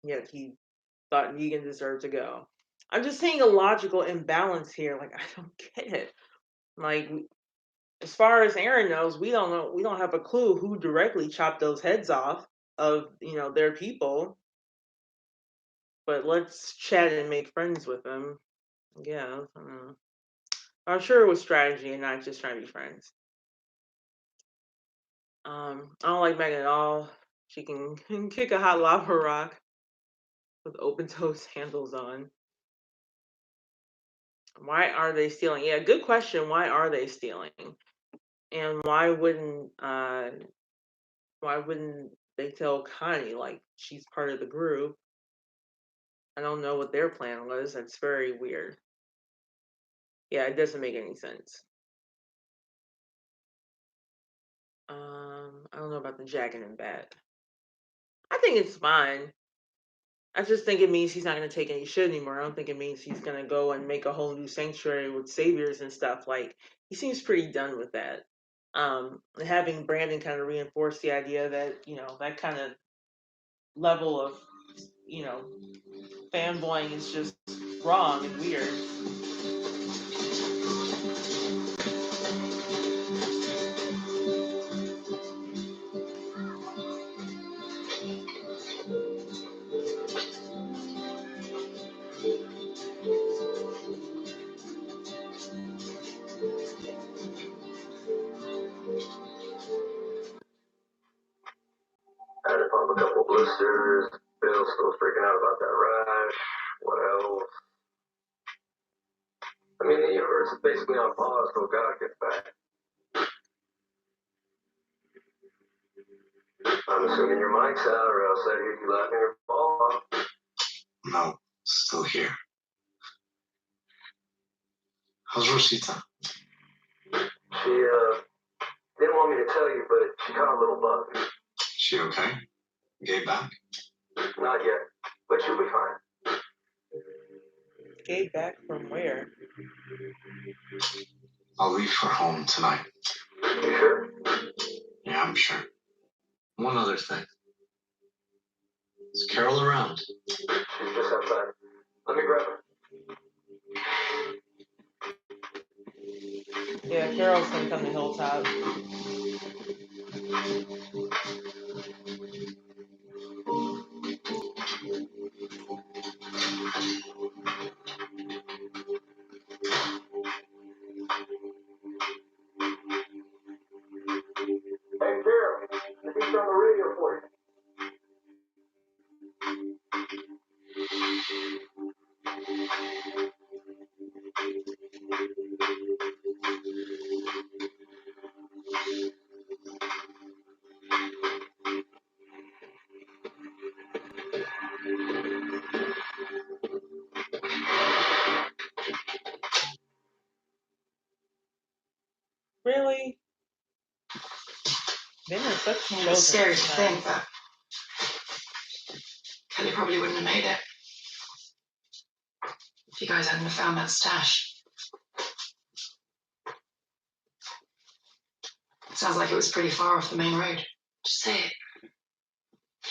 yet he thought Negan deserved to go. I'm just seeing a logical imbalance here. Like, I don't get it. Like, as far as Aaron knows, we don't know. We don't have a clue who directly chopped those heads off of their people. But let's chat and make friends with them. Yeah, I'm sure it was strategy and not just trying to be friends. I don't like Megan at all. She can kick a hot lava rock with open toes handles on. Why are they stealing? Yeah, good question. Why are they stealing? And why wouldn't they tell Connie like she's part of the group? I don't know what their plan was. That's very weird. Yeah, it doesn't make any sense. I don't know about the jacket and bat. I think it's fine. I just think it means he's not going to take any shit anymore. I don't think it means he's going to go and make a whole new sanctuary with saviors and stuff. Like, he seems pretty done with that. Having Brandon kind of reinforce the idea that, that kind of level of, fanboying is just wrong and weird. Had to pump a couple blisters. Bill's still freaking out about that rash. What else? I mean, the universe is basically on pause till God gets back. I'm assuming your mic's out, or else I hear you laughing your ball off. No, still here. How's Rosita? She, didn't want me to tell you, but she caught a little bug. She okay? Gay back? Not yet, but she'll be fine. Gay back from where? I'll leave for home tonight. You sure? Yeah, I'm sure. One other thing. Is Carol around? She's just outside. Let me grab her. Yeah, Carol's going to come to Hilltop. Hey, Carol, the beat's on the radio for you. Really? Ben is such a It's scary to think nice. that probably wouldn't have made it if you guys hadn't have found that stash. Sounds like it was pretty far off the main road. Just say it.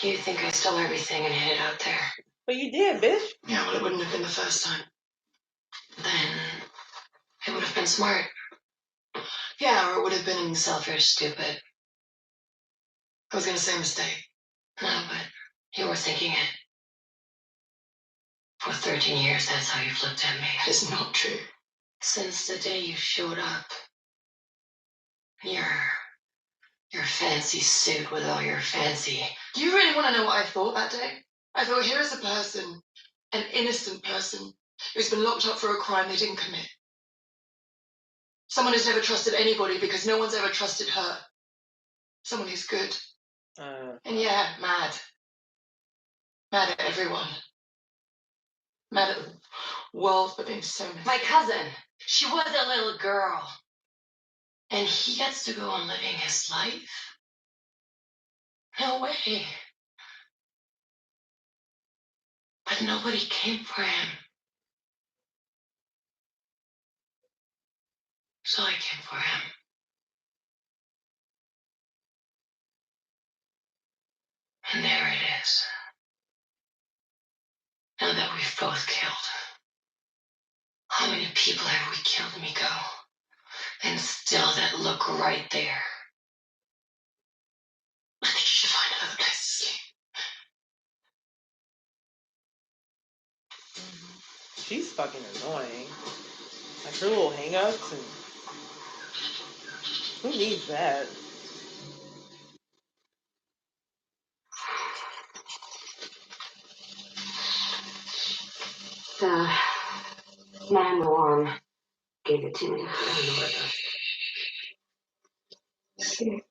You think I stole everything and hid it out there. But you did, bitch. Yeah, well, it wouldn't have been the first time. Then it would have been smart. Yeah, or it would have been Selfish, stupid. I was going to say mistake. No, but you were thinking it. For 13 years, that's how you've looked at me. That is not true. Since the day you showed up. Your fancy suit with all your fancy. Do you really want to know what I thought that day? I thought, here is a person, an innocent person, who's been locked up for a crime they didn't commit. Someone who's never trusted anybody because no one's ever trusted her. Someone who's good. And yeah, mad. Mad at everyone. Mad at the world for being so messy. My cousin, she was a little girl. And he gets to go on living his life? No way. But nobody came for him. So I came for him. And there it is. Now that we've both killed. How many people have we killed, Miko? And still that look right there. I think you should find another place to sleep. She's fucking annoying. Like her little hang-ups and who needs that? The 911 gave it to me. See.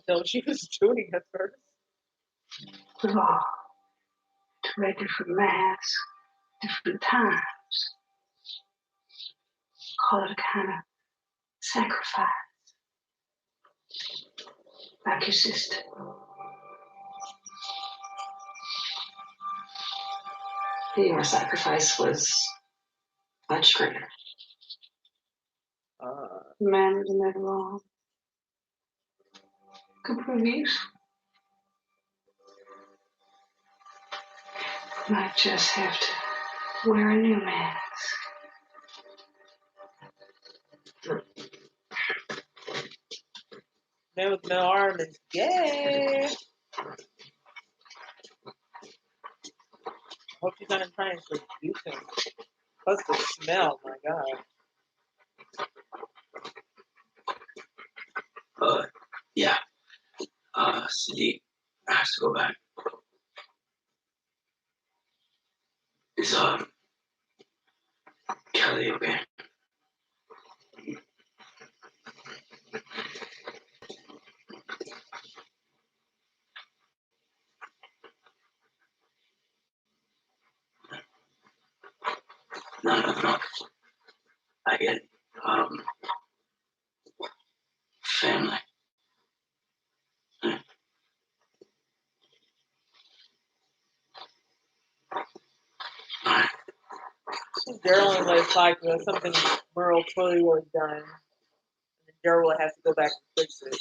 No, she was doing at first. We've all tried different maths, different times. Call it a kind of sacrifice. Like your sister. Your sacrifice was much greater. The man was never wrong. Could prove useful. Might just have to wear a new mask. Man with no arm is gay. Hope she's not trying to seduce him. Plus the smell, my god. Yeah. Cindy, I have to go back. Is, Kelly okay? No. I get, family. Daryl and Liz like something Merle totally would have done. And Daryl will have to go back and fix it.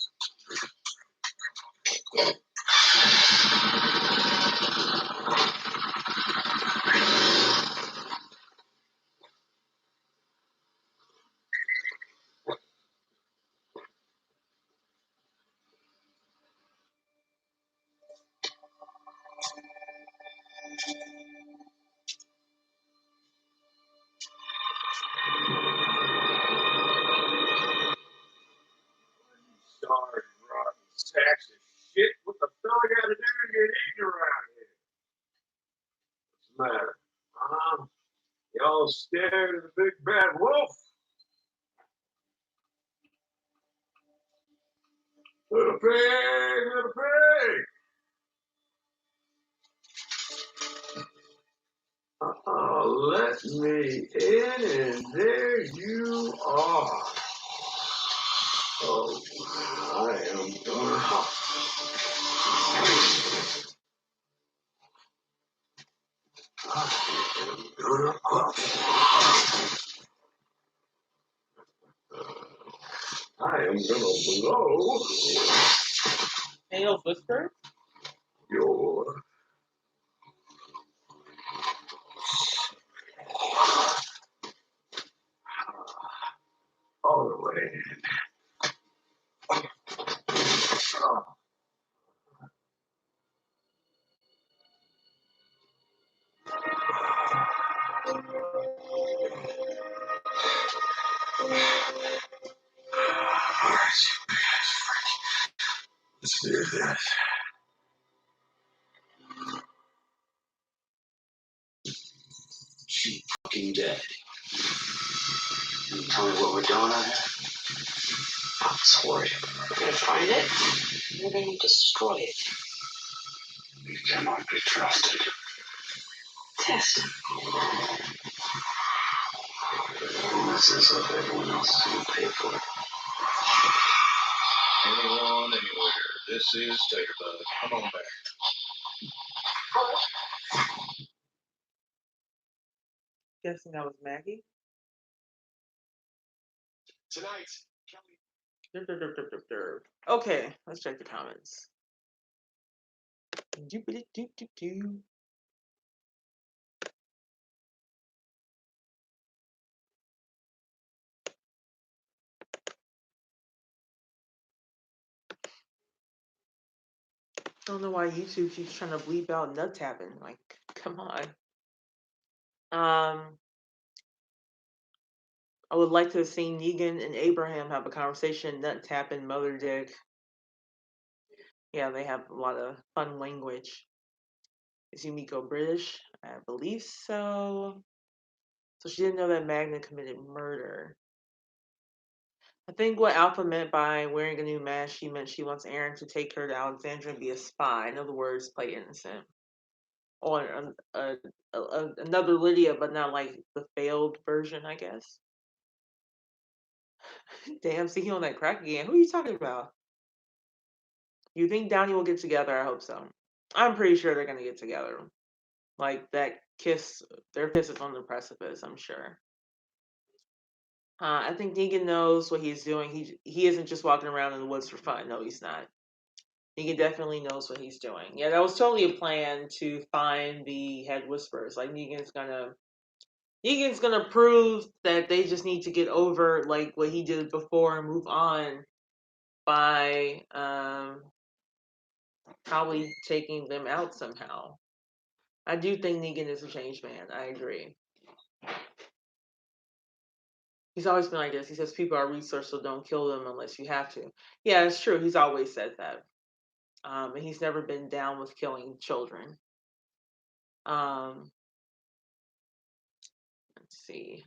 Sorry, rotten sacks of shit. What the matter? Y'all scared of the big bad wolf? Little pig, little pig. Let me in, and there you are. Oh, I am gonna. I am gonna blow Nails whisper. your all the way. Oh. Let's do this. She fucking dead. You tell me what we're doing on here? Oxford. We're gonna find it. We're gonna destroy it. You cannot be trusted. Test him. Mess this up, everyone else is gonna pay for it. Anyone, anywhere. This is TWD. Come on back. Guessing that was Maggie. Tonight, Okay, let's check the comments. Doop-a-doop-doop-doop-doo. I don't know why YouTube keeps trying to bleep out nut tapping. Like, come on. I would like to have seen Negan and Abraham have a conversation, nut tapping, mother dick. Yeah, they have a lot of fun language. Is Yumiko British? I believe so. So she didn't know that Magna committed murder. I think what Alpha meant by wearing a new mask, she meant she wants Aaron to take her to Alexandria and be a spy. In other words, play innocent. Or another Lydia, but not like the failed version, I guess. Damn, see, he on that crack again. Who are you talking about? You think Downey will get together? I hope so. I'm pretty sure they're going to get together. Like, that kiss, their kiss is on the precipice, I'm sure. I think Negan knows what he's doing. He isn't just walking around in the woods for fun. No, he's not. Negan definitely knows what he's doing. Yeah, that was totally a plan to find the head whisperers. Like, Negan's gonna prove that they just need to get over like what he did before and move on by probably taking them out somehow. I do think Negan is a changed man. I agree. He's always been like this. He says people are resource, so don't kill them unless you have to. Yeah, it's true. He's always said that. And he's never been down with killing children. Let's see.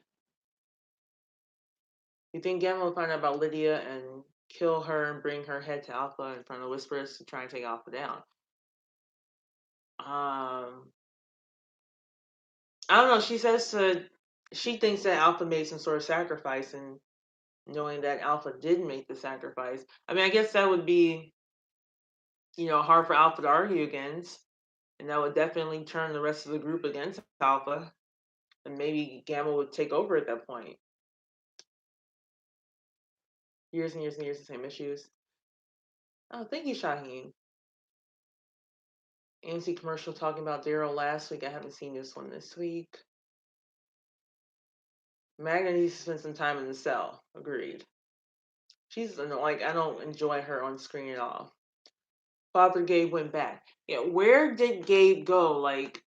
You think Gamma will find out about Lydia and kill her and bring her head to Alpha in front of Whisperers to try and take Alpha down? I don't know. She thinks that Alpha made some sort of sacrifice, and knowing that Alpha did make the sacrifice, I mean, I guess that would be, hard for Alpha to argue against, and that would definitely turn the rest of the group against Alpha, and maybe Gamma would take over at that point. Years and years and years, the same issues. Oh, thank you, Shaheen. AMC commercial talking about Daryl last week. I haven't seen this one this week. Magna needs to spend some time in the cell. Agreed. She's like, I don't enjoy her on screen at all. Father Gabe went back. Yeah, where did Gabe go? Like,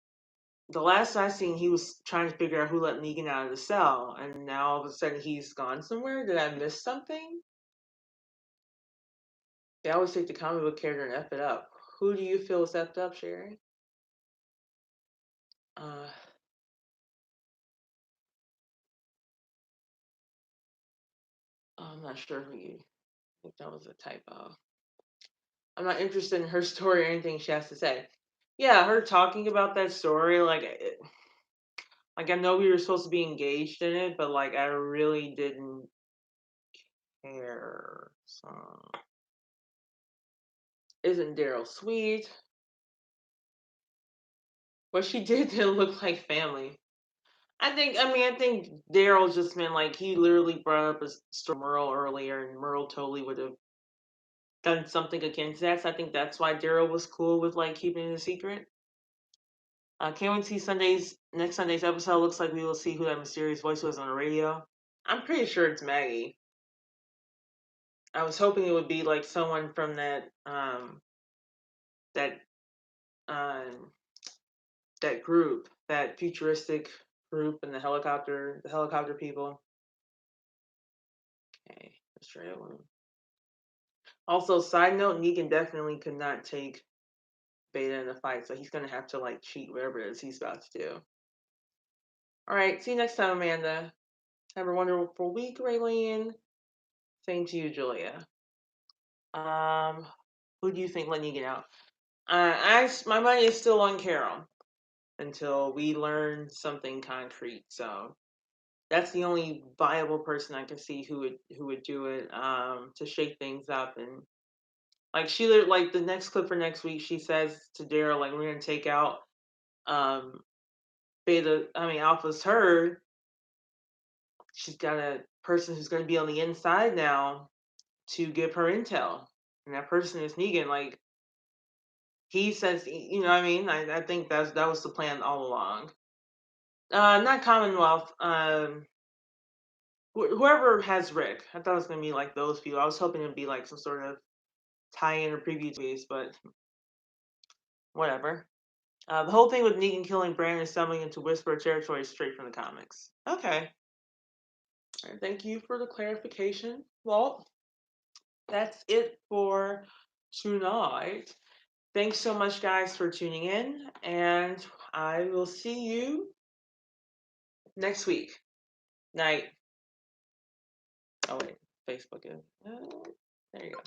the last I seen, he was trying to figure out who let Negan out of the cell, and now all of a sudden he's gone somewhere. Did I miss something? They always take the comic book character and F it up. Who do you feel is effed up, Sherry? I'm not sure who you think that was a typo. I'm not interested in her story or anything she has to say. Yeah, her talking about that story, like I know we were supposed to be engaged in it, but like I really didn't care. So, isn't Daryl sweet? What she did didn't look like family. I think Daryl just meant like he literally brought up a story Merle earlier, and Merle totally would have done something against that. So I think that's why Daryl was cool with like keeping it a secret. Can't wait to see next Sunday's episode. Looks like we will see who that mysterious voice was on the radio. I'm pretty sure it's Maggie. I was hoping it would be like someone from that group, that futuristic group, and the helicopter people. Okay, let's try that one. Also, side note, Negan definitely could not take Beta in a fight, so he's gonna have to like cheat whatever it is he's about to do. All right, see you next time, Amanda. Have a wonderful week, Raylene. Same to you, Julia. Who do you think let Negan out? My money is still on Carol until we learn something concrete. So that's the only viable person I can see who would do it to shake things up. And like the next clip for next week, she says to Daryl, like, we're gonna take out Alpha's herd. She's got a person who's gonna be on the inside now to give her intel, and that person is Negan. Like, he says, you know what I mean? I think that was the plan all along. Not Commonwealth. Whoever has Rick. I thought it was going to be like those people. I was hoping it would be like some sort of tie-in or preview piece, but whatever. The whole thing with Negan killing Brandon stumbling into Whisper territory is straight from the comics. Okay. All right, thank you for the clarification. Well, that's it for tonight. Thanks so much, guys, for tuning in, and I will see you next week. Night. Oh, wait. Facebook is. There you go.